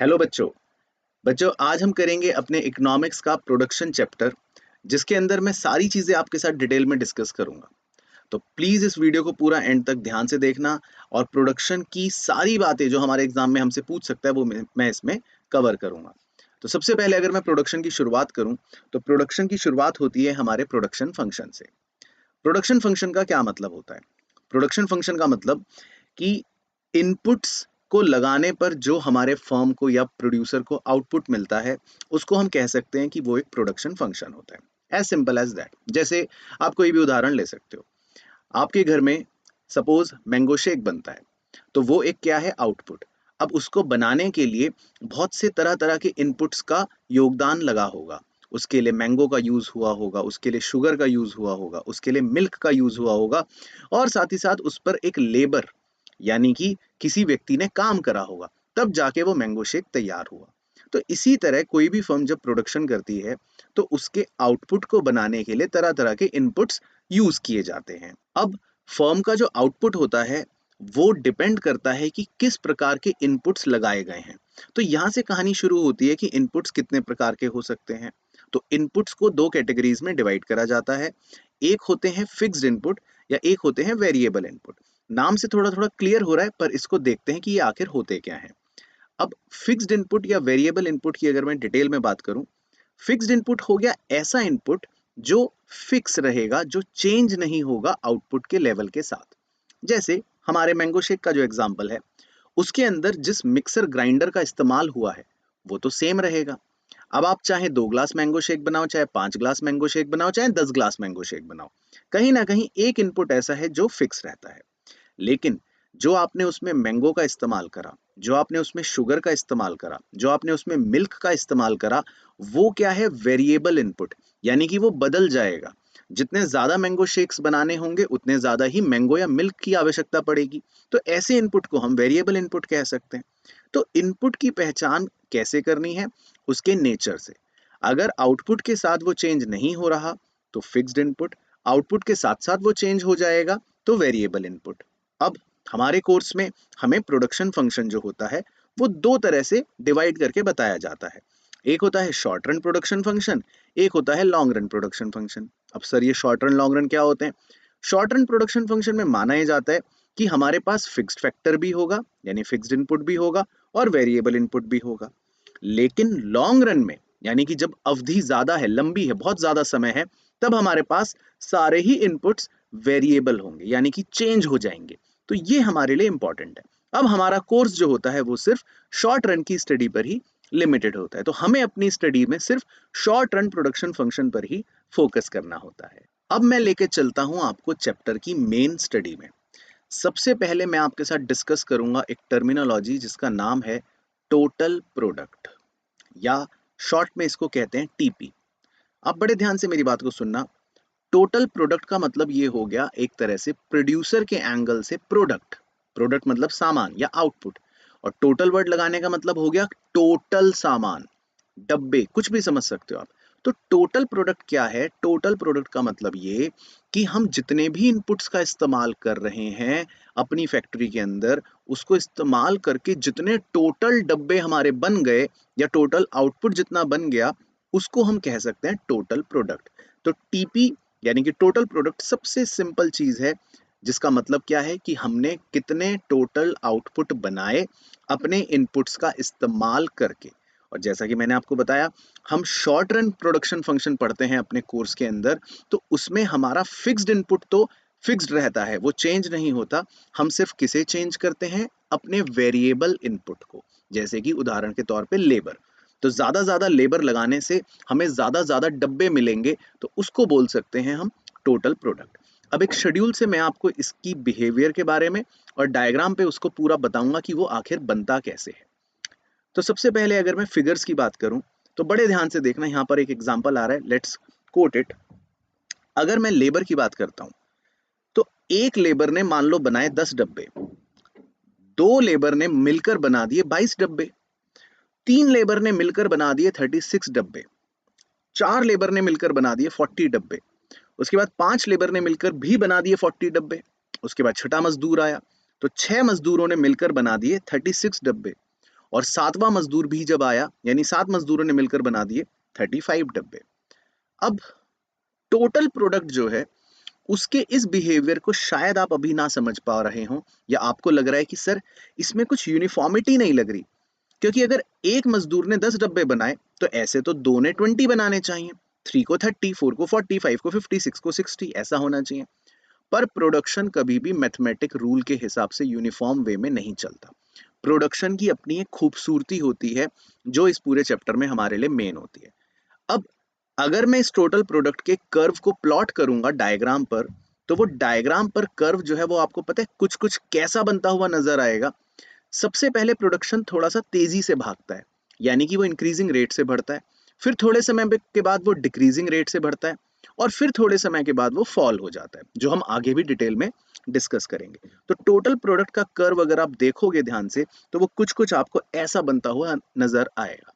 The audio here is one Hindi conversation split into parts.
हेलो बच्चों। बच्चों, आज हम करेंगे अपने इकोनॉमिक्स का प्रोडक्शन चैप्टर, जिसके अंदर मैं सारी चीज़ें आपके साथ डिटेल में डिस्कस करूंगा। तो प्लीज़ इस वीडियो को पूरा एंड तक ध्यान से देखना और प्रोडक्शन की सारी बातें जो हमारे एग्जाम में हमसे पूछ सकता है वो मैं इसमें कवर करूंगा। तो सबसे पहले अगर मैं प्रोडक्शन की शुरुआत करूं, तो प्रोडक्शन की शुरुआत होती है हमारे प्रोडक्शन फंक्शन से। प्रोडक्शन फंक्शन का क्या मतलब होता है? प्रोडक्शन फंक्शन का मतलब कि इनपुट्स को लगाने पर जो हमारे फर्म को या प्रोड्यूसर को आउटपुट मिलता है, उसको हम कह सकते हैं कि वो एक प्रोडक्शन फंक्शन होता है। As simple as that. जैसे आप कोई भी उदाहरण ले सकते हो। आपके घर में सपोज मैंगो शेक बनता है, तो वो एक क्या है? आउटपुट। अब उसको बनाने के लिए बहुत से तरह तरह के इनपुट्स का योगदान लगा होगा। उसके लिए मैंगो का यूज हुआ होगा, उसके लिए शुगर का यूज हुआ होगा, उसके लिए मिल्क का यूज हुआ होगा, और साथ ही साथ उस पर एक लेबर यानी कि किसी व्यक्ति ने काम करा होगा, तब जाके वो मैंगो शेक तैयार हुआ। तो इसी तरह कोई भी फर्म जब प्रोडक्शन करती है, तो उसके आउटपुट को बनाने के लिए तरह तरह के इनपुट्स यूज किए जाते हैं। अब फर्म का जो आउटपुट होता है, वो डिपेंड करता है कि किस प्रकार के इनपुट्स लगाए गए हैं। तो यहाँ से कहानी शुरू होती है कि इनपुट्स कितने प्रकार के हो सकते हैं। तो इनपुट्स को दो कैटेगरीज में डिवाइड करा जाता है। एक होते हैं फिक्स्ड इनपुट, या एक होते हैं वेरिएबल इनपुट। नाम से थोड़ा थोड़ा क्लियर हो रहा है, पर इसको देखते हैं कि ये आखिर होते क्या हैं। अब फिक्स्ड इनपुट या वेरिएबल इनपुट की अगर मैं डिटेल में बात करूं, फिक्स्ड इनपुट हो गया ऐसा इनपुट जो फिक्स रहेगा, जो चेंज नहीं होगा आउटपुट के लेवल के साथ। जैसे हमारे मैंगो शेक का जो एग्जांपल है, उसके अंदर जिस मिक्सर ग्राइंडर का इस्तेमाल हुआ है, वो तो सेम रहेगा। अब आप चाहे 2 ग्लास मैंगो शेक बनाओ, चाहे 5 ग्लास मैंगो शेक बनाओ, चाहे 10 ग्लास मैंगो शेक बनाओ, कहीं ना कहीं एक इनपुट ऐसा है जो फिक्स रहता है। लेकिन जो आपने उसमें मैंगो का इस्तेमाल करा, जो आपने उसमें शुगर का इस्तेमाल करा, जो आपने उसमें मिल्क का इस्तेमाल करा, वो क्या है? Variable input. यानी कि वो बदल जाएगा। जितने ज्यादा मैंगो शेक्स बनाने होंगे, उतने ज्यादा ही मैंगो या मिल्क की आवश्यकता पड़ेगी। तो ऐसे इनपुट को हम वेरिएबल इनपुट कह सकते हैं। तो इनपुट की पहचान कैसे करनी है? उसके नेचर से। अगर आउटपुट के साथ वो चेंज नहीं हो रहा, तो फिक्स्ड इनपुट। आउटपुट के साथ साथ वो चेंज हो जाएगा, तो वेरिएबल इनपुट। अब हमारे कोर्स में हमें प्रोडक्शन फंक्शन जो होता है, वो दो तरह से डिवाइड करके बताया जाता है। एक होता है शॉर्ट रन प्रोडक्शन फंक्शन, एक होता है लॉन्ग रन प्रोडक्शन फंक्शन। अब सर, ये शॉर्ट रन लॉन्ग रन क्या होते हैं? शॉर्ट रन प्रोडक्शन फंक्शन में माना यह जाता है कि हमारे पास फिक्स्ड फैक्टर भी होगा, यानी फिक्स्ड इनपुट भी होगा, और वेरिएबल इनपुट भी होगा। लेकिन लॉन्ग रन में, यानी कि जब अवधि ज्यादा है, लंबी है, बहुत ज्यादा समय है, तब हमारे पास सारे ही इनपुट्स वेरिएबल होंगे, यानी कि चेंज हो जाएंगे। तो ये हमारे लिए इंपॉर्टेंट है। अब हमारा कोर्स जो होता है वो सिर्फ शॉर्ट रन की स्टडी पर ही लिमिटेड होता है, तो हमें अपनी स्टडी में सिर्फ शॉर्ट रन प्रोडक्शन फंक्शन पर ही फोकस करना होता है। अब मैं लेके चलता हूं आपको चैप्टर की मेन स्टडी में। सबसे पहले मैं आपके साथ डिस्कस करूंगा एक टर्मिनोलॉजी जिसका नाम है टोटल प्रोडक्ट, या शॉर्ट में इसको कहते हैं टीपी। आप बड़े ध्यान से मेरी बात को सुनना। टोटल प्रोडक्ट का मतलब ये हो गया एक तरह से प्रोड्यूसर के एंगल से प्रोडक्ट। प्रोडक्ट मतलब सामान या आउटपुट, और टोटल वर्ड लगाने का मतलब हो गया टोटल सामान, डब्बे, कुछ भी समझ सकते हो आप। तो टोटल प्रोडक्ट क्या है? टोटल प्रोडक्ट का मतलब ये कि हम जितने भी इनपुट्स का इस्तेमाल कर रहे हैं अपनी फैक्ट्री के अंदर, उसको इस्तेमाल करके जितने टोटल डब्बे हमारे बन गए, या टोटल आउटपुट जितना बन गया, उसको हम कह सकते हैं टोटल प्रोडक्ट। तो टीपी यानी कि टोटल प्रोडक्ट सबसे सिंपल चीज है, जिसका मतलब क्या है कि हमने कितने टोटल आउटपुट बनाए अपने इनपुट्स का इस्तेमाल करके। और जैसा कि मैंने आपको बताया, हम शॉर्ट रन प्रोडक्शन फंक्शन पढ़ते हैं अपने कोर्स के अंदर, तो उसमें हमारा फिक्स्ड इनपुट तो फिक्स्ड रहता है, वो चेंज नहीं होता। हम सिर्फ किसे चेंज करते हैं? अपने वेरिएबल इनपुट को। जैसे कि उदाहरण के तौर पे लेबर। तो ज्यादा लेबर लगाने से हमें ज्यादा डब्बे मिलेंगे, तो उसको बोल सकते हैं हम टोटल प्रोडक्ट। अब एक शेड्यूल से मैं आपको इसकी बिहेवियर के बारे में और डायग्राम पे उसको पूरा बताऊंगा कि वो आखिर बनता कैसे है। तो सबसे पहले अगर मैं फिगर्स की बात करूं, तो बड़े ध्यान से देखना, यहाँ पर एक एग्जांपल आ रहा है, लेट्स कोट इट। अगर मैं लेबर की बात करता हूं, तो एक लेबर ने मान लो बनाए 10 डब्बे, दो लेबर ने मिलकर बना दिए 22 डब्बे, तीन लेबर ने मिलकर बना दिए 36 डब्बे, चार लेबर ने मिलकर बना दिए 40 डब्बे, उसके बाद पांच लेबर ने मिलकर भी बना दिए 40 डब्बे। उसके बाद छठा मजदूर आया, तो छह मजदूरों ने मिलकर बना दिए 36 डब्बे। और 7वां मजदूर भी जब आया, यानी 7 मजदूरों ने मिलकर बना दिए 35 डब्बे। अब टोटल प्रोडक्ट जो है उसके इस बिहेवियर को शायद आप अभी ना समझ पा रहे हो, या आपको लग रहा है कि सर इसमें कुछ यूनिफॉर्मिटी नहीं लग रही, क्योंकि अगर एक मजदूर ने 10 डब्बे बनाए तो ऐसे तो 2 ने 20 बनाने चाहिए, 3 को 30, 4 को 40, 5 को 50, 6 को 60, ऐसा होना चाहिए। पर प्रोडक्शन कभी भी मैथमेटिक रूल के हिसाब से यूनिफॉर्म वे में नहीं चलता। प्रोडक्शन की अपनी एक खूबसूरती होती है जो इस पूरे चैप्टर में हमारे लिए मेन होती है। अब अगर मैं इस टोटल प्रोडक्ट के कर्व को प्लॉट करूंगा डायग्राम पर, तो वो डायग्राम पर कर्व जो है वो आपको पता है कुछ कुछ कैसा बनता हुआ नजर आएगा। सबसे पहले प्रोडक्शन थोड़ा सा तेजी से भागता है, यानी कि वो इंक्रीजिंग रेट से बढ़ता है, फिर थोड़े समय के बाद वो डिक्रीजिंग रेट से बढ़ता है, और फिर थोड़े समय के बाद वो फॉल हो जाता है, जो हम आगे भी डिटेल में डिस्कस करेंगे। तो टोटल प्रोडक्ट का कर्व अगर आप देखोगे ध्यान से तो वो कुछ कुछ आपको ऐसा बनता हुआ नजर आएगा,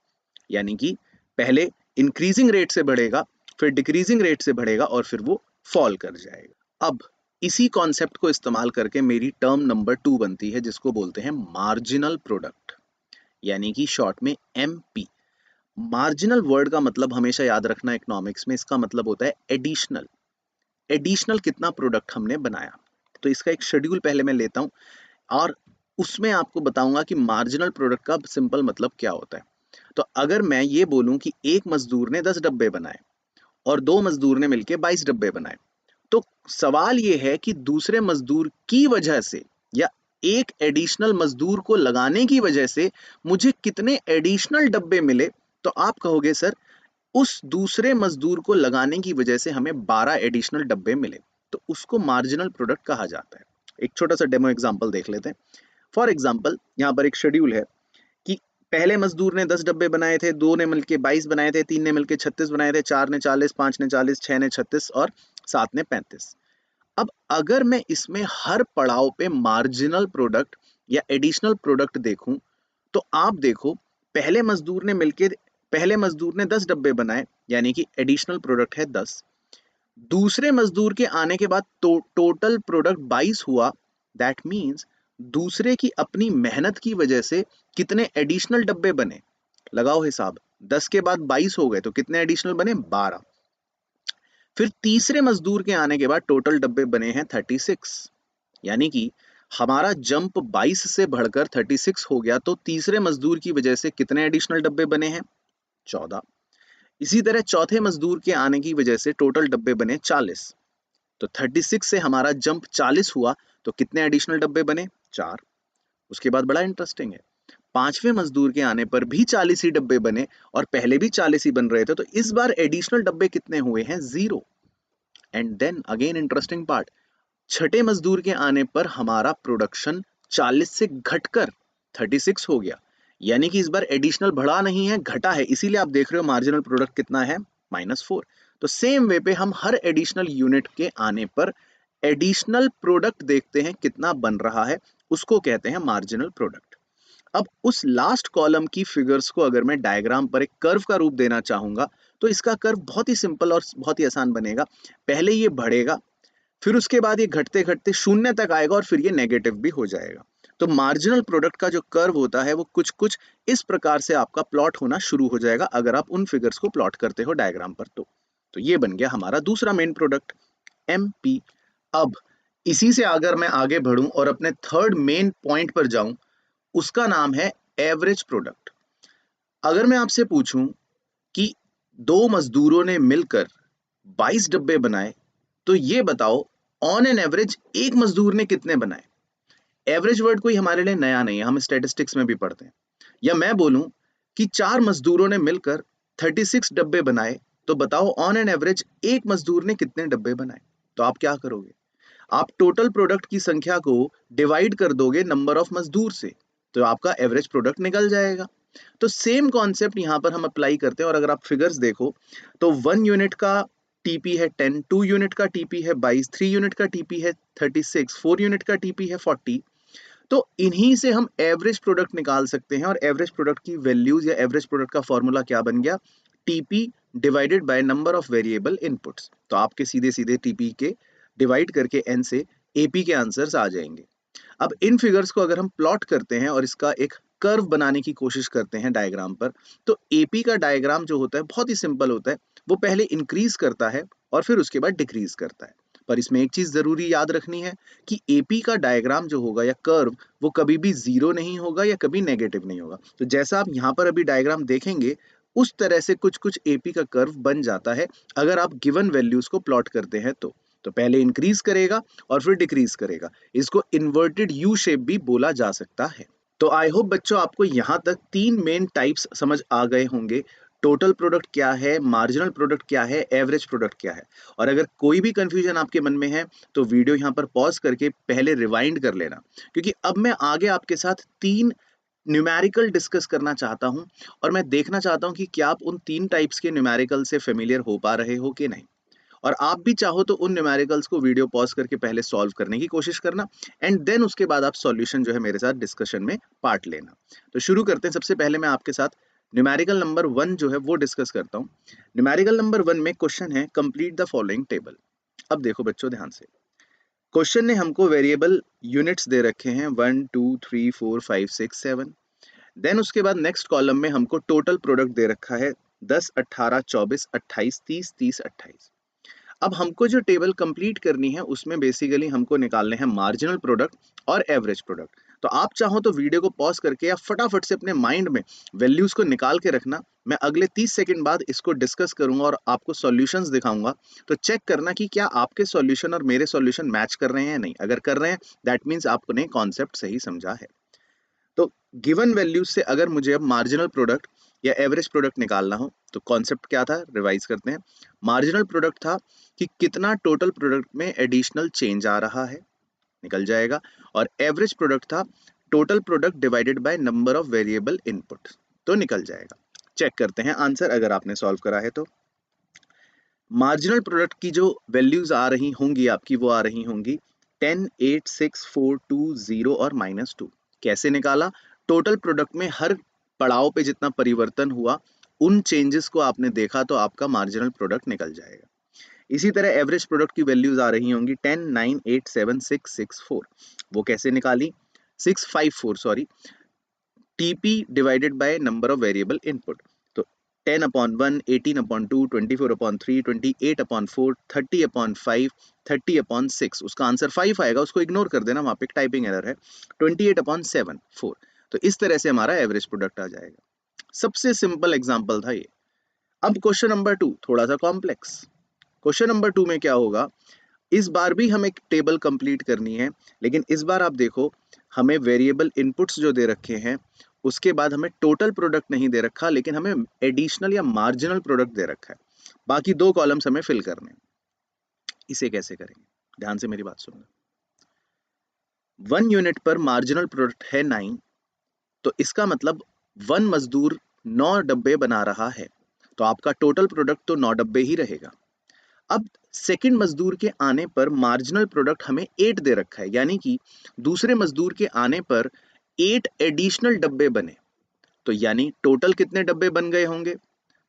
यानी कि पहले इंक्रीजिंग रेट से बढ़ेगा, फिर डिक्रीजिंग रेट से बढ़ेगा, और फिर वो फॉल कर जाएगा। अब इसी कॉन्सेप्ट को इस्तेमाल करके मेरी टर्म नंबर 2 बनती है, जिसको बोलते हैं मार्जिनल प्रोडक्ट, यानी कि शॉर्ट में एमपी। मार्जिनल वर्ड का मतलब हमेशा याद रखना इकोनॉमिक्स में, इसका मतलब होता है एडिशनल। एडिशनल कितना प्रोडक्ट हमने बनाया। तो इसका एक शेड्यूल पहले मैं लेता हूं और उसमें आपको बताऊंगा कि मार्जिनल प्रोडक्ट का सिंपल मतलब क्या होता है। तो अगर मैं ये बोलूं कि एक मजदूर ने 10 डब्बे बनाए और 2 मजदूर ने मिलकर 22 डब्बे बनाए, तो सवाल ये है कि दूसरे मजदूर की वजह से या एक एडिशनल मजदूर को लगाने की वजह से मुझे कितने एडिशनल डब्बे मिले। तो आप कहोगे सर उस दूसरे मजदूर को लगाने की वजह से हमें 12 एडिशनल डब्बे मिले, तो उसको मार्जिनल प्रोडक्ट कहा जाता है। एक छोटा सा डेमो एग्जांपल देख लेते हैं। फॉर एग्जांपल यहाँ पर एक शेड्यूल है कि पहले मजदूर ने 10 डब्बे बनाए थे, 2 ने मिलके 22 बनाए थे, 3 ने मिलके 36 बनाए थे, 4 ने 40, 5 ने 40, 6 ने 36 और 7 ने 35। अब अगर मैं इसमें हर पड़ाव पे मार्जिनल प्रोडक्ट या एडिशनल प्रोडक्ट देखूं, तो आप देखो पहले मजदूर ने 10 डब्बे बनाए, यानी कि एडिशनल प्रोडक्ट है 10। दूसरे मजदूर के आने के बाद टोटल प्रोडक्ट 22 हुआ। दैट मीन्स दूसरे की अपनी मेहनत की वजह से कितने एडिशनल डब्बे बने, लगाओ हिसाब। 10 के बाद 22 हो गए तो कितने एडिशनल बने, 12। फिर तीसरे मजदूर के आने के बाद टोटल डब्बे बने हैं 36, यानी कि हमारा जंप 22 से बढ़कर 36 हो गया। तो तीसरे मजदूर की वजह से कितने एडिशनल डब्बे बने हैं, 14। इसी तरह चौथे मजदूर के आने की वजह से टोटल डब्बे बने 40। तो 36 से हमारा जंप 40 हुआ, तो कितने एडिशनल डब्बे बने, 4। उसके बाद बड़ा इंटरेस्टिंग है, पांचवें मजदूर के आने पर भी 40 ही डब्बे बने और पहले भी 40 ही बन रहे थे, तो इस बार एडिशनल डब्बे कितने हुए हैं, 0। And then again interesting part, छठे मजदूर के आने पर हमारा प्रोडक्शन 40 से घटकर 36 हो गया, यानी कि इस बार एडिशनल बढ़ा नहीं है, घटा है। इसीलिए आप देख रहे हो मार्जिनल प्रोडक्ट कितना है, -4। तो सेम वे पे हम हर एडिशनल यूनिट के आने पर एडिशनल प्रोडक्ट देखते हैं कितना बन रहा है, उसको कहते हैं मार्जिनल प्रोडक्ट। अब उस लास्ट कॉलम की फिगर्स को अगर मैं डायग्राम पर एक कर्व का रूप देना चाहूंगा, तो इसका कर्व बहुत ही सिंपल और बहुत ही आसान बनेगा। पहले ये बढ़ेगा, फिर उसके बाद ये घटते घटते शून्य तक आएगा और फिर ये नेगेटिव भी हो जाएगा। तो मार्जिनल प्रोडक्ट का जो कर्व होता है वो कुछ कुछ इस प्रकार से आपका प्लॉट होना शुरू हो जाएगा अगर आप उन फिगर्स को प्लॉट करते हो डायग्राम पर। तो ये बन गया हमारा दूसरा मेन प्रोडक्ट, एमपी। अब इसी से अगर मैं आगे बढ़ूं और अपने थर्ड मेन पॉइंट पर जाऊं, उसका नाम है एवरेज प्रोडक्ट। अगर मैं आपसे पूछूं कि 2 मजदूरों ने मिलकर 22 डब्बे बनाए, तो ये बताओ ऑन एन एवरेज एक मजदूर ने कितने बनाए। एवरेज वर्ड कोई हमारे लिए नया नहीं है, हम स्टैटिस्टिक्स में भी पढ़ते हैं। या मैं बोलूं कि 4 मजदूरों ने मिलकर 36 डब्बे बनाए, तो बताओ ऑन एन एवरेज एक मजदूर ने कितने डब्बे बनाए। तो आप क्या करोगे, आप टोटल प्रोडक्ट की संख्या को डिवाइड कर दोगे नंबर ऑफ मजदूर से, तो आपका एवरेज प्रोडक्ट निकल जाएगा। तो सेम कॉन्सेप्ट यहां पर हम अप्लाई करते हैं। और अगर आप फिगर्स देखो तो 1 यूनिट का टीपी है 10, 2 यूनिट का टीपी है 22, 3 यूनिट का टीपी है 36, 4 यूनिट का टीपी है 40। तो इन्हीं से हम एवरेज प्रोडक्ट निकाल सकते हैं। और एवरेज प्रोडक्ट की वैल्यूज या एवरेज प्रोडक्ट का फॉर्मूला क्या बन गया, TP divided by number of variable inputs. तो आपके सीधे सीधे टीपी के डिवाइड करके n से एपी के आंसर्स आ जाएंगे। अब इन फिगर्स को अगर हम प्लॉट करते हैं और इसका एक कर्व बनाने की कोशिश करते हैं डायग्राम पर, तो एपी का डायग्राम जो होता है बहुत ही सिंपल होता है। वो पहले इंक्रीज करता है और फिर उसके बाद डिक्रीज करता है। पर इसमें एक चीज जरूरी याद रखनी है कि एपी का डायग्राम जो होगा या कर्व, वो कभी भी जीरो नहीं होगा या कभी नेगेटिव नहीं होगा। तो जैसा आप यहाँ पर अभी डायग्राम देखेंगे, उस तरह से कुछ कुछ एपी का कर्व बन जाता है अगर आप गिवन वैल्यूज को प्लॉट करते हैं तो पहले इंक्रीज करेगा और फिर डिक्रीज करेगा। इसको इन्वर्टेड यू शेप भी बोला जा सकता है। तो आई होप बच्चों आपको यहाँ तक तीन मेन टाइप्स समझ आ गए होंगे। टोटल प्रोडक्ट क्या है, मार्जिनल प्रोडक्ट क्या है, एवरेज प्रोडक्ट क्या है। और अगर कोई भी कंफ्यूजन आपके मन में है तो वीडियो यहाँ पर पॉज करके पहले रिवाइंड कर लेना, क्योंकि अब मैं आगे आपके साथ तीन न्यूमेरिकल डिस्कस करना चाहता हूँ और मैं देखना चाहता हूँ कि क्या आप उन तीन टाइप्स के न्यूमेरिकल से फेमिलियर हो पा रहे हो कि नहीं। और आप भी चाहो तो उन न्यूमेरिकल्स को वीडियो पॉज करके पहले सॉल्व करने की कोशिश करना, एंड देन उसके बाद आप सॉल्यूशन जो है मेरे साथ डिस्कशन में पार्ट लेना। तो शुरू करते हैं। सबसे पहले मैं आपके साथ न्यूमेरिकल नंबर 1 जो है वो डिस्कस करता हूँ। न्यूमेरिकल नंबर 1 में क्वेश्चन है कंप्लीट द फॉलोइंग टेबल। अब देखो बच्चों ध्यान से, क्वेश्चन ने हमको वेरिएबल यूनिट्स दे रखे हैं 1 2 3 4 5 6 7। देन उसके बाद नेक्स्ट कॉलम में हमको टोटल प्रोडक्ट दे रखा है 10 18 24 28 30 30 28। अब हमको जो टेबल कंप्लीट करनी है उसमें बेसिकली हमको निकालने हैं मार्जिनल प्रोडक्ट और एवरेज प्रोडक्ट। तो आप चाहो तो वीडियो को पॉज करके या फटाफट से अपने माइंड में वैल्यूज को निकाल के रखना। मैं अगले 30 सेकंड बाद इसको डिस्कस करूंगा और आपको सॉल्यूशंस दिखाऊंगा। तो चेक करना कि क्या आपके सॉल्यूशन और मेरे सॉल्यूशन मैच कर रहे हैं या नहीं। अगर कर रहे हैं दैट मीन्स आपने कॉन्सेप्ट सही समझा है। तो गिवन वैल्यूज से अगर मुझे अब मार्जिनल प्रोडक्ट या एवरेज प्रोडक्ट निकालना हो तो कॉन्सेप्ट क्या था, रिवाइज करते हैं। मार्जिनल प्रोडक्ट था कि कितना टोटल प्रोडक्ट में एडिशनल चेंज आ रहा है, निकल जाएगा। और एवरेज प्रोडक्ट था total product divided by number of variable input, तो निकल जाएगा। चेक करते हैं आंसर अगर आपने सॉल्व करा है तो। मार्जिनल प्रोडक्ट की जो वैल्यूज आ रही होंगी आपकी, वो आ रही होंगी 10 8 6 4 2 0 और -2। कैसे निकाला? टोटल प्रोडक्ट में हर पड़ाव पे जितना परिवर्तन हुआ उन चेंजेस को आपने देखा तो आपका मार्जिनल प्रोडक्ट निकल जाएगा। इसी तरह एवरेज प्रोडक्ट की वैल्यूज आ रही होंगी 10 9 8 7 6 6 4। वो कैसे निकाली? 6 5 4 sorry, TP divided by number of variable input. तो 10/1 18/2 24/3 28/4 30/5 30/6। उसका आंसर 5 आएगा, उसको इग्नोर कर देना, वहां पे एक टाइपिंग एरर है। 28/7 4। तो इस तरह से हमारा एवरेज प्रोडक्ट आ जाएगा। सबसे सिंपल एग्जांपल था ये। अब क्वेश्चन नंबर 2 थोड़ा सा कॉम्प्लेक्स। क्वेश्चन नंबर 2 में क्या होगा, इस बार भी हमें एक टेबल कंप्लीट करनी है, लेकिन इस बार आप देखो हमें वेरिएबल इनपुट्स जो दे रखे हैं, उसके बाद हमें टोटल प्रोडक्ट नहीं दे रखा, लेकिन हमें एडिशनल या मार्जिनल प्रोडक्ट दे रखा है। बाकी दो कॉलम्स हमें फिल करने हैं। इसे कैसे करेंगे, ध्यान से मेरी बात सुनना। 1 यूनिट पर मार्जिनल प्रोडक्ट है 9, तो इसका मतलब 1 मजदूर 9 डब्बे बना रहा है, तो आपका टोटल प्रोडक्ट तो 9 डब्बे ही रहेगा। अब सेकंड मजदूर के आने पर मार्जिनल प्रोडक्ट हमें 8 दे रखा है, यानी कि दूसरे मजदूर के आने पर 8 एडिशनल डब्बे बने। तो यानी टोटल कितने डब्बे बन गए होंगे?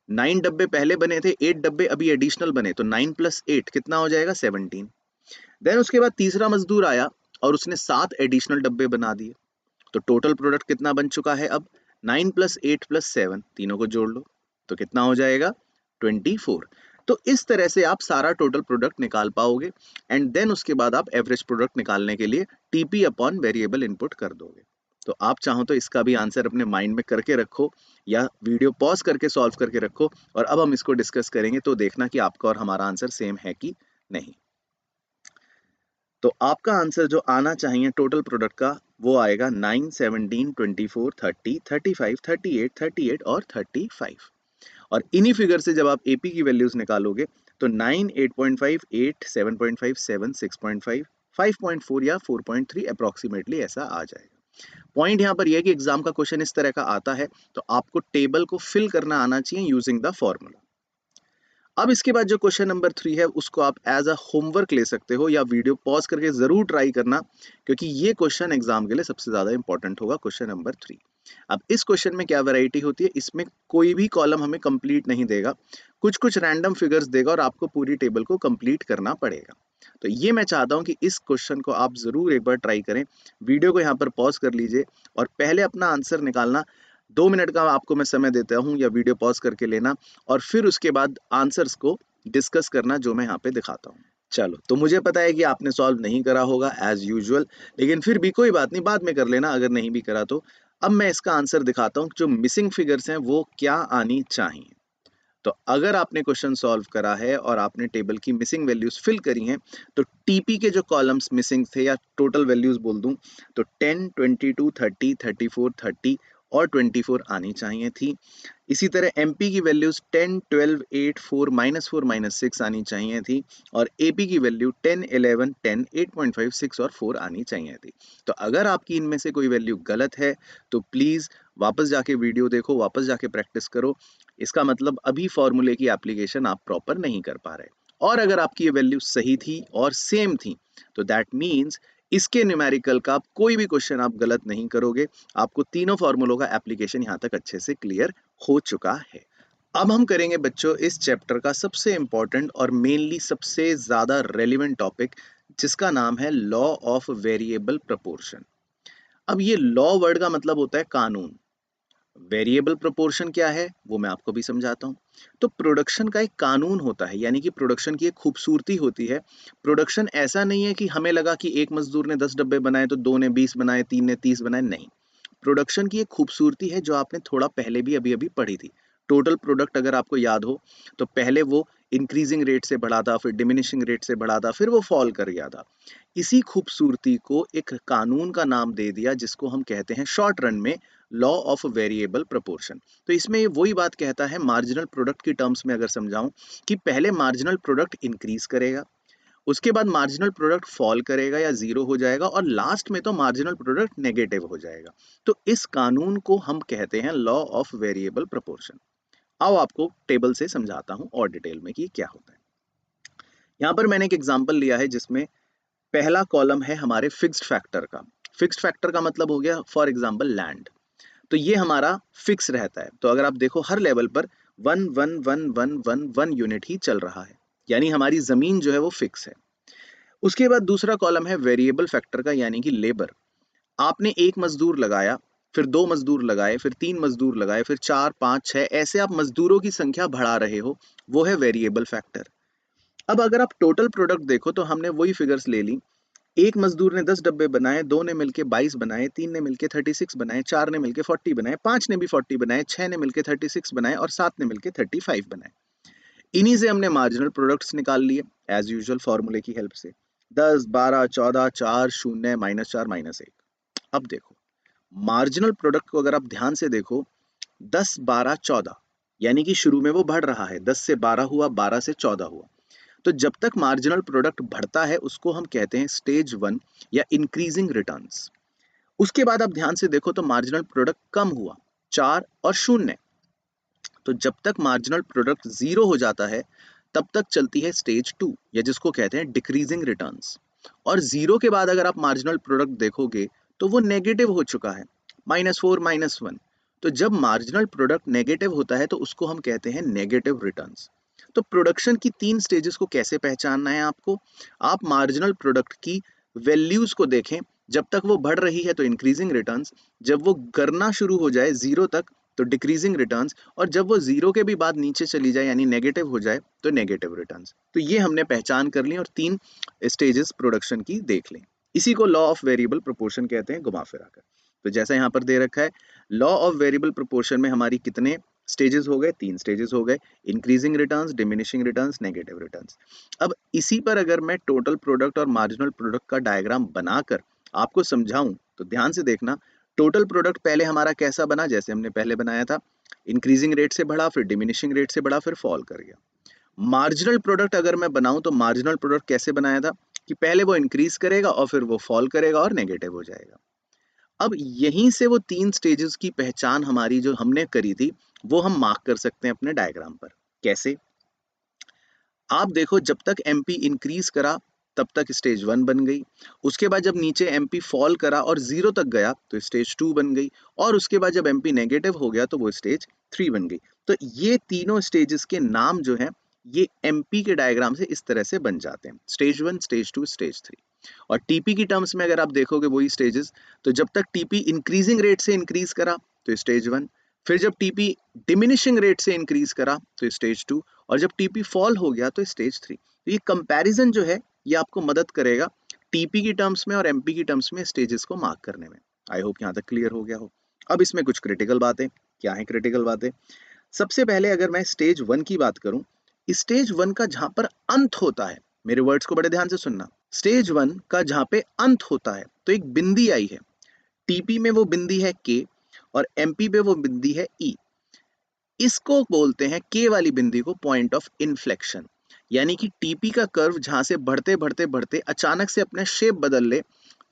9 डब्बे पहले बने थे, 8 डब्बे अभी एडिशनल बने, तो 9 + 8 कितना हो जाएगा? 17। देन उसके बाद तीसरा मजदूर आया और उसने 7 एडिशनल डब्बे बना दिए, तो टोटल प्रोडक्ट कितना बन चुका है अब? 9 + 8 + 7, तीनों को जोड़ लो तो कितना हो जाएगा? 24। तो इस तरह से आप सारा टोटल प्रोडक्ट निकाल पाओगे, एंड देन उसके बाद आप एवरेज प्रोडक्ट निकालने के लिए टीपी अपॉन वेरिएबल इनपुट कर दोगे। तो आप चाहो तो इसका भी आंसर अपने माइंड में करके रखो या वीडियो पॉज करके सॉल्व करके रखो, और अब हम इसको डिस्कस करेंगे तो देखना कि आपका और हमारा आंसर सेम है कि नहीं। तो आपका आंसर जो आना चाहिए टोटल प्रोडक्ट का, वो आएगा 9 17 24 30 35 38 38 और 35। और इन्हीं फिगर से जब आप एपी की वैल्यूज निकालोगे तो 9 8.5 8 7.5 7 6.5 5.4 या 4.3 अप्रोक्सीमेटली ऐसा आ जाएगा। पॉइंट यहाँ पर यह है कि एग्जाम का क्वेश्चन इस तरह का आता है तो आपको टेबल को फिल करना आना चाहिए यूजिंग द फॉर्मूला। अब इसके बाद जो क्वेश्चन नंबर 3 है उसको आप एज अ होमवर्क ले सकते हो या वीडियो पॉज करके जरूर ट्राई करना, क्योंकि ये क्वेश्चन एग्जाम के लिए सबसे ज्यादा इंपॉर्टेंट होगा। Question number 3। अब इस क्वेश्चन में क्या वैरायटी होती है, इसमें कोई भी कॉलम हमें कंप्लीट नहीं देगा, कुछ कुछ रैंडम फिगर्स देगा और आपको पूरी टेबल को कंप्लीट करना पड़ेगा। तो ये मैं चाहता हूँ कि इस क्वेश्चन को आप जरूर एक बार ट्राई करें। वीडियो को यहाँ पर पॉज कर लीजिए और पहले अपना आंसर निकालना। 2 मिनट का आपको मैं समय देता हूँ, या वीडियो पॉज करके लेना और फिर उसके बाद आंसर्स को डिस्कस करना जो मैं यहाँ पे दिखाता हूँ। चलो, तो मुझे पता है कि आपने सॉल्व नहीं करा होगा एज यूजुअल, लेकिन फिर भी कोई बात नहीं, बाद में कर लेना अगर नहीं भी करा तो। अब मैं इसका आंसर दिखाता हूँ, जो मिसिंग फिगर्स हैं वो क्या आनी चाहिए। तो अगर आपने क्वेश्चन सॉल्व करा है और आपने टेबल की मिसिंग वैल्यूज फिल करी हैं, तो टीपी के जो कॉलम्स मिसिंग थे, या टोटल वैल्यूज बोल दूं, तो 10, 22, 30, 34, 30 और 24 आनी चाहिए थी। इसी तरह एमपी की वैल्यूज 10, 12, 8, 4, -4, -6 आनी चाहिए थी, और एपी की वैल्यू 10, 11, 10, 8.5, 6 और 4 आनी चाहिए थी। तो अगर आपकी इनमें से कोई वैल्यू गलत है तो प्लीज वापस जाके वीडियो देखो, वापस जाके प्रैक्टिस करो। इसका मतलब अभी फॉर्मूले की एप्लीकेशन आप प्रॉपर नहीं कर पा रहे। और अगर आपकी ये वैल्यू सही थी और सेम थी, तो दैट मीन्स इसके न्यूमेरिकल का कोई भी क्वेश्चन आप गलत नहीं करोगे। आपको तीनों फॉर्मूलों का एप्लीकेशन यहाँ तक अच्छे से क्लियर हो चुका है। अब हम करेंगे बच्चों इस चैप्टर का सबसे इंपॉर्टेंट और मेनली सबसे ज्यादा रेलिवेंट टॉपिक, जिसका नाम है लॉ ऑफ वेरिएबल प्रपोर्शन। अब ये लॉ वर्ड का मतलब होता है कानून। वेरिएबल प्रोपोर्शन क्या है वो मैं आपको भी समझाता हूँ। तो प्रोडक्शन का एक कानून होता है, यानी कि प्रोडक्शन की एक खूबसूरती होती है। प्रोडक्शन ऐसा नहीं है कि हमें लगा कि एक मजदूर ने 10 डब्बे बनाए तो 2 ने 20 बनाए, 3 ने 30 बनाए, नहीं। प्रोडक्शन की एक खूबसूरती है जो आपने थोड़ा पहले भी अभी अभी पढ़ी थी। टोटल प्रोडक्ट अगर आपको याद हो, तो पहले वो इंक्रीजिंग रेट से बढ़ा था, फिर डिमिनिशिंग रेट से बढ़ा था, फिर वो फॉल कर गया था। इसी खूबसूरती को एक कानून का नाम दे दिया, जिसको हम कहते हैं शॉर्ट रन में लॉ ऑफ वेरिएबल प्रपोर्शन। तो इसमें ये वही बात कहता है, मार्जिनल प्रोडक्ट की टर्म्स में अगर समझाऊं, कि पहले मार्जिनल प्रोडक्ट इंक्रीज करेगा, उसके बाद मार्जिनल प्रोडक्ट फॉल करेगा या जीरो हो जाएगा, और लास्ट में तो मार्जिनल प्रोडक्ट नेगेटिव हो जाएगा। तो इस कानून को हम कहते हैं लॉ ऑफ वेरिएबल प्रपोर्शन। आओ आपको टेबल से समझाता हूं और डिटेल में कि ये क्या होता है। यहाँ पर मैंने एक एग्जांपल लिया है जिसमें पहला कॉलम है हमारे फिक्स्ड फैक्टर का। फिक्स्ड फैक्टर का मतलब हो गया फॉर एग्जांपल लैंड। तो ये हमारा फिक्स रहता है। तो अगर आप देखो हर लेवल पर 1 यूनिट ही चल रहा है, यानी हमारी जमीन जो है वो फिक्स है। उसके बाद दूसरा कॉलम है वेरिएबल फैक्टर का, यानी कि लेबर। आपने एक मजदूर लगाया, फिर 2 मजदूर लगाए, फिर 3 मजदूर लगाए, फिर 4, 5, 6, ऐसे आप मजदूरों की संख्या बढ़ा रहे हो, वो है वेरिएबल फैक्टर। अब अगर आप टोटल प्रोडक्ट देखो तो हमने वही फिगर्स ले ली। एक मजदूर ने 10 डब्बे बनाए, 2 ने मिलके 22 बनाए, 3 ने मिलके 36 बनाए, 4 ने मिलके 40 बनाए, 5 ने भी 40 बनाए, 6 ने मिलके 36 बनाए और 7 ने मिलके 35 बनाए। इन्हीं से हमने मार्जिनल प्रोडक्ट्स निकाल लिए एज यूजुअल फॉर्मूले की हेल्प से। 10, 12, 14, 4, 0, -4, -1। अब देखो, मार्जिनल प्रोडक्ट को अगर आप ध्यान से देखो, 10, 12, 14, यानी कि शुरू में वो बढ़ रहा है, 10 से 12 हुआ, 12 से 14 हुआ। तो जब तक मार्जिनल प्रोडक्ट बढ़ता है उसको हम कहते हैं स्टेज 1 या इंक्रीजिंग रिटर्न्स। उसके बाद आप ध्यान से देखो तो मार्जिनल प्रोडक्ट कम हुआ, 4 और 0। तो जब तक मार्जिनल प्रोडक्ट 0 हो जाता है तब तक चलती है स्टेज 2, या जिसको कहते हैं डिक्रीजिंग रिटर्न्स। और 0 के बाद अगर आप मार्जिनल प्रोडक्ट देखोगे तो वो नेगेटिव हो चुका है, -4, -1। तो जब मार्जिनल प्रोडक्ट नेगेटिव होता है तो उसको हम कहते हैं नेगेटिव रिटर्न्स। तो प्रोडक्शन की 3 स्टेजेस को कैसे पहचानना है आपको? आप मार्जिनल प्रोडक्ट की वैल्यूज को देखें। जब तक वो बढ़ रही है तो इंक्रीजिंग रिटर्न्स, जब वो गिरना शुरू हो जाए 0 तक तो डिक्रीजिंग रिटर्न्स, और जब वो 0 के भी बाद नीचे चली जाए यानी नेगेटिव हो जाए तो नेगेटिव रिटर्न्स। तो ये हमने पहचान कर ली और 3 स्टेजेस प्रोडक्शन की देख ली। इसी को लॉ ऑफ वेरिएबल प्रोपोर्शन कहते हैं, घुमा फिरा कर। तो जैसा यहाँ पर दे रखा है, लॉ ऑफ वेरिएबल प्रोपोर्शन में हमारी कितने स्टेजेस हो गए? 3 स्टेजेस हो गए, increasing returns, diminishing returns, negative returns. अब इसी पर अगर मैं टोटल प्रोडक्ट और मार्जिनल प्रोडक्ट का डायग्राम बनाकर आपको समझाऊं तो ध्यान से देखना। टोटल प्रोडक्ट पहले हमारा कैसा बना? जैसे हमने पहले बनाया था, इंक्रीजिंग रेट से बढ़ा, फिर डिमिनिशिंग रेट से बढ़ा, फिर फॉल कर गया। मार्जिनल प्रोडक्ट अगर मैं बनाऊं तो मार्जिनल प्रोडक्ट कैसे बनाया था कि पहले वो इंक्रीज करेगा और फिर वो फॉल करेगा और नेगेटिव हो जाएगा। अब यहीं से वो 3 स्टेजेस की पहचान हमारी जो हमने करी थी वो हम मार्क कर सकते हैं अपने डायग्राम पर। कैसे? आप देखो, जब तक एमपी इंक्रीज करा तब तक स्टेज 1 बन गई। उसके बाद जब नीचे एमपी फॉल करा और 0 तक गया तो स्टेज 2 बन गई, और उसके बाद जब एमपी नेगेटिव हो गया तो वो स्टेज 3 बन गई। तो ये तीनों स्टेजेस के नाम जो है ये एमपी के डायग्राम से इस तरह से बन जाते हैं, स्टेज 1, स्टेज 2, स्टेज 3। और टीपी की टर्म्स में अगर आप देखोगे वही स्टेजेस, तो जब तक टीपी इंक्रीजिंग रेट से इंक्रीज करा तो स्टेज 1, फिर जब टीपी डिमिनिशिंग रेट से इंक्रीज करा तो स्टेज 2, और जब टीपी फॉल हो गया तो स्टेज 3। तो ये कंपैरिजन जो है ये आपको मदद करेगा टीपी की टर्म्स में और एमपी की टर्म्स में स्टेजेस को मार्क करने में। आई होप यहाँ तक क्लियर हो गया हो। अब इसमें कुछ क्रिटिकल बातें, क्या है क्रिटिकल बातें? सबसे पहले अगर मैं स्टेज 1 की बात करूं, स्टेज 1 का जहां पर अंत होता है, मेरे वर्ड्स को बड़े ध्यान से सुनना, स्टेज 1 का जहां पे अंत होता है तो एक बिंदी आई है, टीपी में वो बिंदी है के और एमपी पे वो बिंदी है ई। इसको बोलते हैं के वाली बिंदी को पॉइंट ऑफ इन्फ्लेक्शन, यानी कि टीपी का कर्व जहां से बढ़ते बढ़ते बढ़ते अचानक से अपने शेप बदल ले,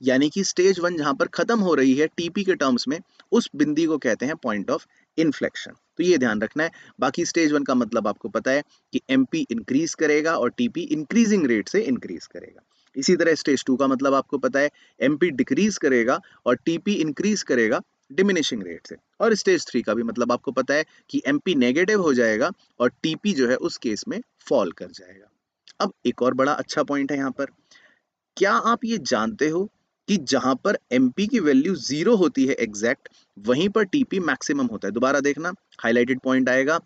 यानी कि स्टेज 1 जहां पर खत्म हो रही है टीपी के टर्म्स में, उस बिंदी को कहते हैं पॉइंट ऑफ इन्फ्लेक्शन। तो ये ध्यान रखना है। बाकी स्टेज 1 का मतलब आपको पता है कि एमपी इंक्रीज करेगा और टीपी इंक्रीजिंग रेट से इंक्रीज करेगा। इसी तरह स्टेज 2 का मतलब आपको पता है, एमपी डिक्रीज करेगा और टीपी इंक्रीज करेगा डिमिनिशिंग रेट से। और स्टेज 3 का भी मतलब आपको पता है कि एमपी नेगेटिव हो जाएगा और टीपी जो है उस केस में फॉल कर जाएगा। अब एक और बड़ा अच्छा पॉइंट है यहाँ पर, क्या आप ये जानते हो कि जहां पर एमपी की वैल्यू 0 होती है एग्जैक्ट, वहीं पर टीपी मैक्सिमम होता है। दोबारा देखना, हाईलाइटेड पॉइंट आएगा,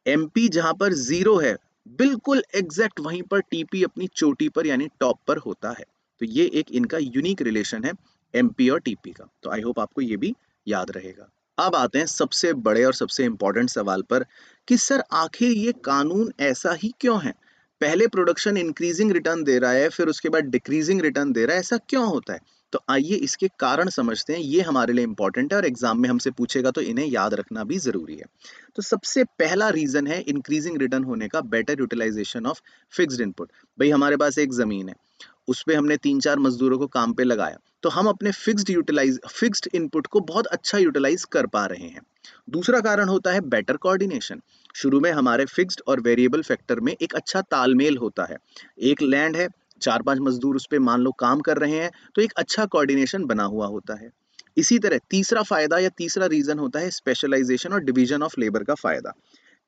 एमपी जहां पर 0 है बिल्कुल एग्जैक्ट वहीं पर टीपी अपनी चोटी पर यानी टॉप पर होता है। तो ये एक इनका यूनिक रिलेशन है एमपी और टीपी का। तो आई होप आपको ये भी याद रहेगा। अब आते हैं सबसे बड़े और सबसे इंपॉर्टेंट सवाल पर कि सर आखिर ये कानून ऐसा ही क्यों है? पहले प्रोडक्शन इंक्रीजिंग रिटर्न दे रहा है, फिर उसके बाद डिक्रीजिंग रिटर्न दे रहा है, ऐसा क्यों होता है? तो आइए इसके कारण समझते हैं, ये हमारे लिए इंपॉर्टेंट है और एग्जाम में हमसे पूछेगा तो इन्हें याद रखना भी जरूरी है। तो सबसे पहला रीजन है इंक्रीजिंग रिटर्न होने का, better utilisation of fixed input. भाई हमारे पास एक जमीन है, उस पे हमने 3-4 मजदूरों को काम पे लगाया, तो हम अपने फिक्स्ड इनपुट को बहुत अच्छा यूटिलाइज कर पा रहे हैं। दूसरा कारण होता है बेटर कोऑर्डिनेशन। शुरू में हमारे फिक्स्ड और वेरिएबल फैक्टर में एक अच्छा तालमेल होता है। एक लैंड है, 4-5 मजदूर उस पे मान लो काम कर रहे हैं, तो एक अच्छा कोऑर्डिनेशन बना हुआ होता है। इसी तरह तीसरा फायदा या तीसरा रीजन होता है स्पेशलाइजेशन और डिवीजन ऑफ लेबर का फायदा।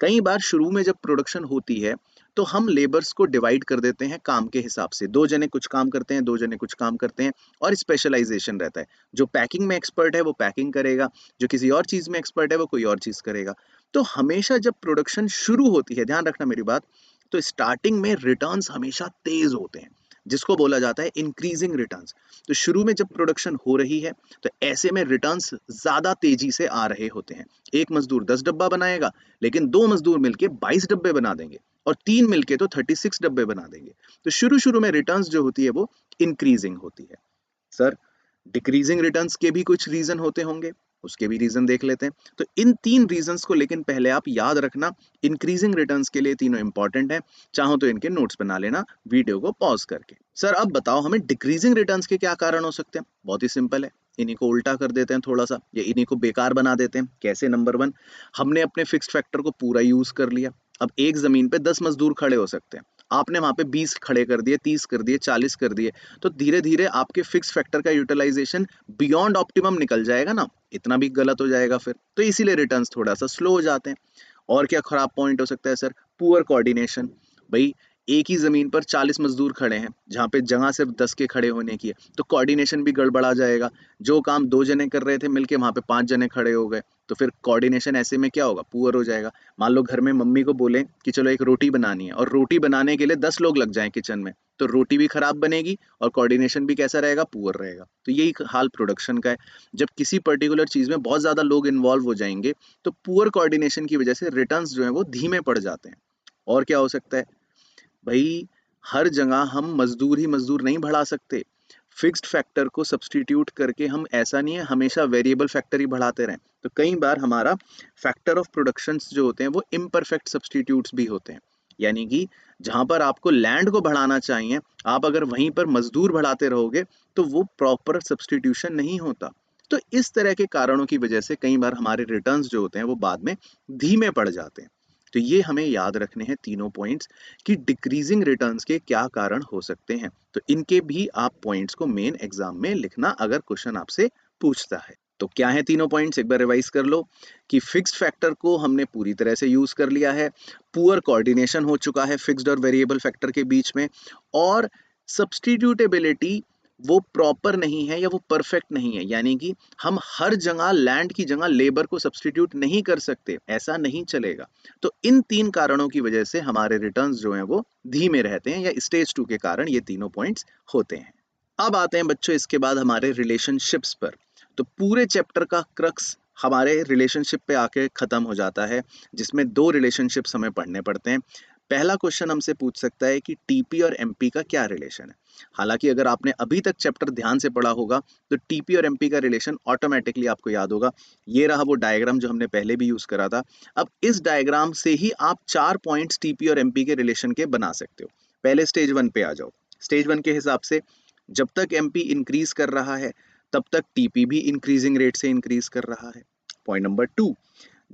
कई बार शुरू में जब प्रोडक्शन होती है तो हम लेबर्स को डिवाइड कर देते हैं काम के हिसाब से, 2 जने कुछ काम करते हैं, 2 जने कुछ काम करते हैं, और स्पेशलाइजेशन रहता है। जो पैकिंग में एक्सपर्ट है वो पैकिंग करेगा, जो किसी और चीज में एक्सपर्ट है वो कोई और चीज करेगा। तो हमेशा जब प्रोडक्शन शुरू होती है, ध्यान रखना मेरी बात, तो स्टार्टिंग में रिटर्न्स हमेशा तेज होते हैं, जिसको बोला जाता है इंक्रीजिंग रिटर्न्स। तो शुरू में जब प्रोडक्शन हो रही है तो ऐसे में रिटर्न्स ज्यादा तेजी से आ रहे होते हैं। एक मजदूर 10 डब्बा बनाएगा, लेकिन 2 मजदूर मिलके 22 डब्बे बना देंगे और 3 मिलके तो 36 डब्बे बना देंगे। तो शुरू शुरू में रिटर्न्स जो होती है वो इंक्रीजिंग होती है। सर डिक्रीजिंग रिटर्न्स के भी कुछ रीजन होते होंगे, उसके भी रीजन देख लेते हैं। तो इन 3 रीजंस को लेकिन पहले आप याद रखना, इंक्रीजिंग रिटर्न्स के लिए तीनों इंपॉर्टेंट है। चाहो तो इनके नोट्स बना लेना वीडियो को पॉज करके। सर अब बताओ हमें डिक्रीजिंग रिटर्न्स के क्या कारण हो सकते हैं? बहुत ही सिंपल है, इन्हीं को उल्टा कर देते हैं थोड़ा सा, या इन्हीं को बेकार बना देते हैं। कैसे? नंबर 1, हमने अपने फिक्स्ड फैक्टर को पूरा यूज कर लिया। अब एक जमीन पे 10 मजदूर खड़े हो सकते हैं, आपने वहां पे 20 खड़े कर दिए, 30 कर दिए, 40 कर दिए, तो धीरे धीरे आपके फिक्स फैक्टर का यूटिलाइजेशन बियॉन्ड ऑप्टिमम निकल जाएगा ना, इतना भी गलत हो जाएगा फिर, तो इसीलिए रिटर्न्स थोड़ा सा स्लो हो जाते हैं। और क्या खराब पॉइंट हो सकता है सर? Poor coordination. भाई एक ही जमीन पर 40 मजदूर खड़े हैं जहाँ पे जगह सिर्फ 10 के खड़े होने की है, तो कोऑर्डिनेशन भी गड़बड़ा जाएगा। जो काम 2 जने कर रहे थे मिलके वहां पे 5 जने खड़े हो गए, तो फिर कोऑर्डिनेशन ऐसे में क्या होगा? पुअर हो जाएगा। मान लो घर में मम्मी को बोले कि चलो एक रोटी बनानी है, और रोटी बनाने के लिए 10 लोग लग जाएं किचन में, तो रोटी भी खराब बनेगी और कोऑर्डिनेशन भी कैसा रहेगा? पुअर रहेगा। तो यही हाल प्रोडक्शन का है। जब किसी पर्टिकुलर चीज में बहुत ज्यादा लोग इन्वॉल्व हो जाएंगे तो पुअर कोऑर्डिनेशन की वजह से रिटर्न्स जो है वो धीमे पड़ जाते हैं। और क्या हो सकता है? भाई हर जगह हम मजदूर ही मजदूर नहीं बढ़ा सकते। फिक्स्ड फैक्टर को सब्सटीट्यूट करके हम, ऐसा नहीं है हमेशा वेरिएबल फैक्टर ही बढ़ाते रहें। तो कई बार हमारा फैक्टर ऑफ प्रोडक्शंस जो होते हैं वो इम्परफेक्ट सब्सटीट्यूट्स भी होते हैं। यानी कि जहां पर आपको लैंड को बढ़ाना चाहिए, आप अगर वहीं पर मजदूर बढ़ाते रहोगे तो वो प्रॉपर सब्सटीट्यूशन नहीं होता। तो इस तरह के कारणों की वजह से कई बार हमारे रिटर्न्स जो होते हैं वो बाद में धीमे पड़ जाते हैं। तो ये हमें याद रखने हैं तीनों पॉइंट्स कि डिक्रीजिंग रिटर्न्स के क्या कारण हो सकते हैं। तो इनके भी आप पॉइंट्स को मेन एग्जाम में लिखना अगर क्वेश्चन आपसे पूछता है। तो क्या है तीनों पॉइंट्स, एक बार रिवाइज कर लो कि फिक्स्ड फैक्टर को हमने पूरी तरह से यूज कर लिया है, पुअर कोऑर्डिनेशन हो चुका है फिक्स्ड और वेरिएबल फैक्टर के बीच में, और सब्स्टिट्यूटेबिलिटी वो प्रॉपर नहीं है या वो परफेक्ट नहीं है, यानी कि हम हर जगह लैंड की जगह लेबर को सब्स्टिट्यूट नहीं कर सकते, ऐसा नहीं चलेगा। तो इन 3 कारणों की वजह से हमारे रिटर्न्स जो हैं वो धीमे रहते हैं, या स्टेज 2 के कारण ये तीनों पॉइंट्स होते हैं। अब आते हैं बच्चों इसके बाद हमारे रिलेशनशिप्स पर। तो पूरे चैप्टर का क्रक्स हमारे रिलेशनशिप पे आके खत्म हो जाता है, जिसमें 2 रिलेशनशिप्स हमें पढ़ने पड़ते हैं। पहला क्वेश्चन हमसे पूछ सकता है कि टीपी और एमपी का क्या रिलेशन है। हालांकि अगर आपने अभी तक चैप्टर ध्यान से पढ़ा होगा तो टीपी और एमपी का रिलेशन ऑटोमेटिकली आपको याद होगा। ये रहा वो डायग्राम जो हमने पहले भी यूज करा था। अब इस डायग्राम से ही आप 4 पॉइंट्स टीपी और एमपी के रिलेशन के बना सकते हो। पहले स्टेज 1 पे आ जाओ। स्टेज 1 के हिसाब से जब तक एमपी इंक्रीज कर रहा है तब तक टीपी भी इंक्रीजिंग रेट से इंक्रीज कर रहा है। पॉइंट नंबर 2,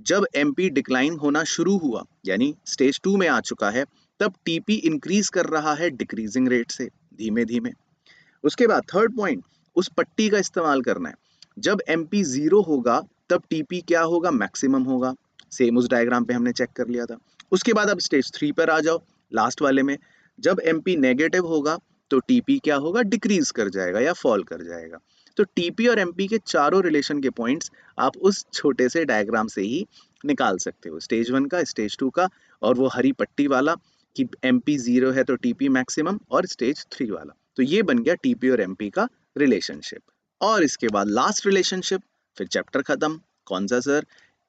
जब एमपी डिक्लाइन होना शुरू हुआ यानी स्टेज 2 में आ चुका है, तब टीपी इंक्रीज कर रहा है डिक्रीजिंग रेट से, धीमे धीमे। उसके बाद थर्ड पॉइंट, उस पट्टी का इस्तेमाल करना है। जब एमपी 0 होगा तब टीपी क्या होगा, मैक्सिमम होगा। सेम उस डायग्राम पे हमने चेक कर लिया था। उसके बाद अब स्टेज 3 पर आ जाओ, लास्ट वाले में। जब एमपी नेगेटिव होगा तो टीपी क्या होगा, डिक्रीज कर जाएगा या फॉल कर जाएगा। तो टीपी और एमपी के चारों रिलेशन के पॉइंट्स आप उस छोटे से डायग्राम से ही निकाल सकते हो, स्टेज 1 का, स्टेज 2 का, और वो हरी पट्टी वाला कि एमपी 0 है तो टीपी मैक्सिमम, और स्टेज 3 वाला। तो ये बन गया टीपी और एमपी का रिलेशनशिप। और इसके बाद लास्ट रिलेशनशिप, फिर चैप्टर खत्म। कौन सा सर?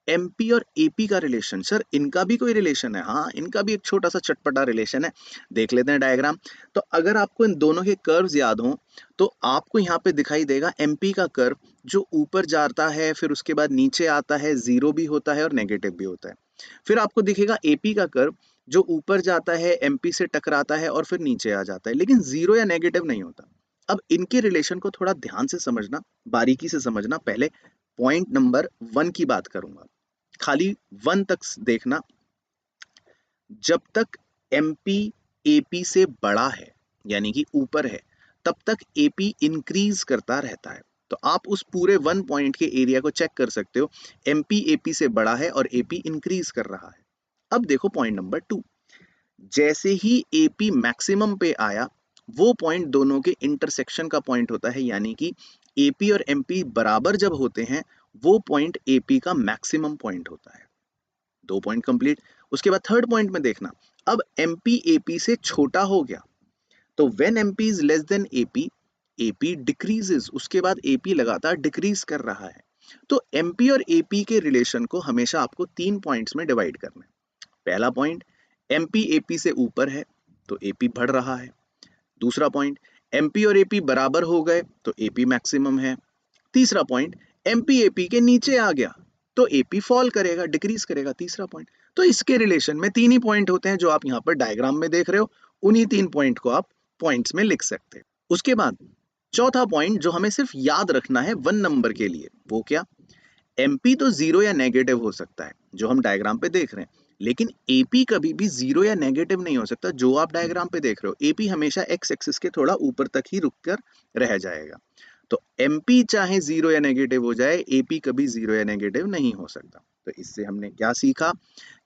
एमपी और एपी का रिलेशन। सर इनका भी कोई रिलेशन है? हाँ, इनका भी एक छोटा सा चटपटा रिलेशन है। देख लेते हैं डायग्राम। तो अगर आपको इन दोनों के कर्व्स याद हों तो आपको यहाँ पे दिखाई देगा एमपी का कर्व जो ऊपर जाता है, फिर उसके बाद नीचे आता है, 0 भी होता है और नेगेटिव भी होता है। फिर आपको दिखेगा एपी का कर्व जो ऊपर जाता है, एमपी से टकराता है और फिर नीचे आ जाता है, लेकिन 0 या नेगेटिव नहीं होता। अब इनके रिलेशन को थोड़ा ध्यान से समझना, बारीकी से समझना। पहले पॉइंट नंबर 1 की बात करूंगा, खाली 1 तक देखना। जब तक एमपी एपी से बड़ा है यानी कि ऊपर है, तब तक एपी इंक्रीज करता रहता है। तो आप उस पूरे 1 पॉइंट के एरिया को चेक कर सकते हो, एमपी एपी से बड़ा है और एपी इंक्रीज कर रहा है। अब देखो पॉइंट नंबर 2, जैसे ही एपी मैक्सिमम पे आया, वो पॉइंट दोनों के इंटरसेक्शन का पॉइंट होता है, यानी कि एपी और एमपी बराबर जब होते हैं वो पॉइंट एपी का मैक्सिमम पॉइंट होता है। 2 पॉइंट कंप्लीट। उसके बाद थर्ड पॉइंट में देखना, अब एमपी एपी से छोटा हो गया, तो when MP is less than AP, AP decreases, उसके बाद एपी लगातार डिक्रीज कर रहा है। तो एमपी और एपी के रिलेशन को हमेशा आपको 3 पॉइंट्स में डिवाइड करना है। पहला पॉइंट, एमपी एपी से ऊपर है तो एपी बढ़ रहा है। दूसरा पॉइंट, एमपी और एपी बराबर हो गए तो एपी मैक्सिमम है। तीसरा पॉइंट, एमपी एपी के नीचे आ गया तो एपी फॉल करेगा, डिक्रीज करेगा। तीसरा पॉइंट। तो इसके रिलेशन में 3 ही पॉइंट होते हैं जो आप यहाँ पर डायग्राम में देख रहे हो, उन्हीं 3 पॉइंट को आप पॉइंट्स में लिख सकते हैं। उसके बाद चौथा पॉइंट जो हमें सिर्फ याद रखना है 1 नंबर के लिए, वो क्या? एमपी तो 0 या नेगेटिव हो सकता है जो हम डायग्राम पे देख रहे हैं, लेकिन एपी कभी भी 0 या नेगेटिव नहीं हो सकता जो आप डायग्राम पे देख रहे हो। एपी हमेशा एक्स एक्सिस के थोड़ा ऊपर तक ही रुक कर रह जाएगा। तो एमपी चाहे 0 या नेगेटिव हो जाए, एपी कभी 0 या नेगेटिव नहीं हो सकता। तो इससे हमने क्या सीखा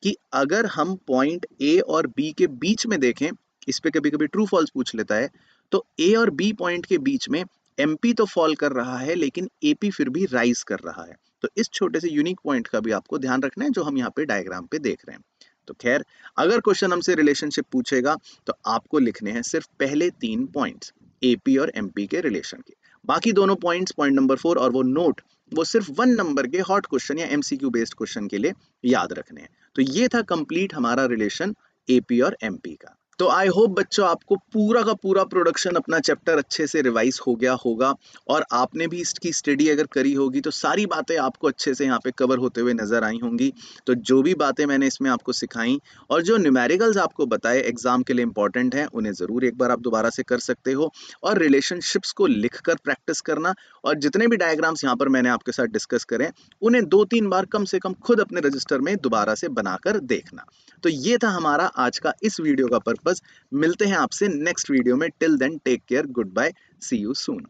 कि अगर हम पॉइंट ए और बी के बीच में देखें, इस पे कभी कभी ट्रू फॉल्स पूछ लेता है, तो ए और बी पॉइंट के बीच में एमपी तो फॉल कर रहा है लेकिन एपी फिर भी राइज कर रहा है। तो इस छोटे से यूनिक पॉइंट का भी आपको ध्यान रखना है जो हम यहाँ पे डायग्राम पे देख रहे हैं। तो खैर, अगर क्वेश्चन हमसे रिलेशनशिप पूछेगा तो आपको लिखने हैं सिर्फ पहले 3 पॉइंट्स एपी और एमपी के रिलेशन के। बाकी दोनों पॉइंट्स, पॉइंट नंबर 4 और वो नोट, वो सिर्फ 1 नंबर के हॉट क्वेश्चन या एमसीक्यू बेस्ड क्वेश्चन के लिए याद रखने हैं। तो ये था कंप्लीट हमारा रिलेशन एपी और एमपी का। तो आई होप बच्चों आपको पूरा का पूरा प्रोडक्शन अपना चैप्टर अच्छे से रिवाइज हो गया होगा, और आपने भी इसकी स्टडी अगर करी होगी तो सारी बातें आपको अच्छे से यहाँ पे कवर होते हुए नजर आई होंगी। तो जो भी बातें मैंने इसमें आपको सिखाई और जो न्यूमेरिकल्स आपको बताए एग्जाम के लिए इंपॉर्टेंट हैं, उन्हें ज़रूर एक बार आप दोबारा से कर सकते हो। और रिलेशनशिप्स को लिख कर प्रैक्टिस करना, और जितने भी डायग्राम्स यहाँ पर मैंने आपके साथ डिस्कस करें उन्हें 2-3 बार कम से कम खुद अपने रजिस्टर में दोबारा से बनाकर देखना। तो ये था हमारा आज का इस वीडियो का पर्पस। मिलते हैं आपसे नेक्स्ट वीडियो में। Till then take care, goodbye, see you soon.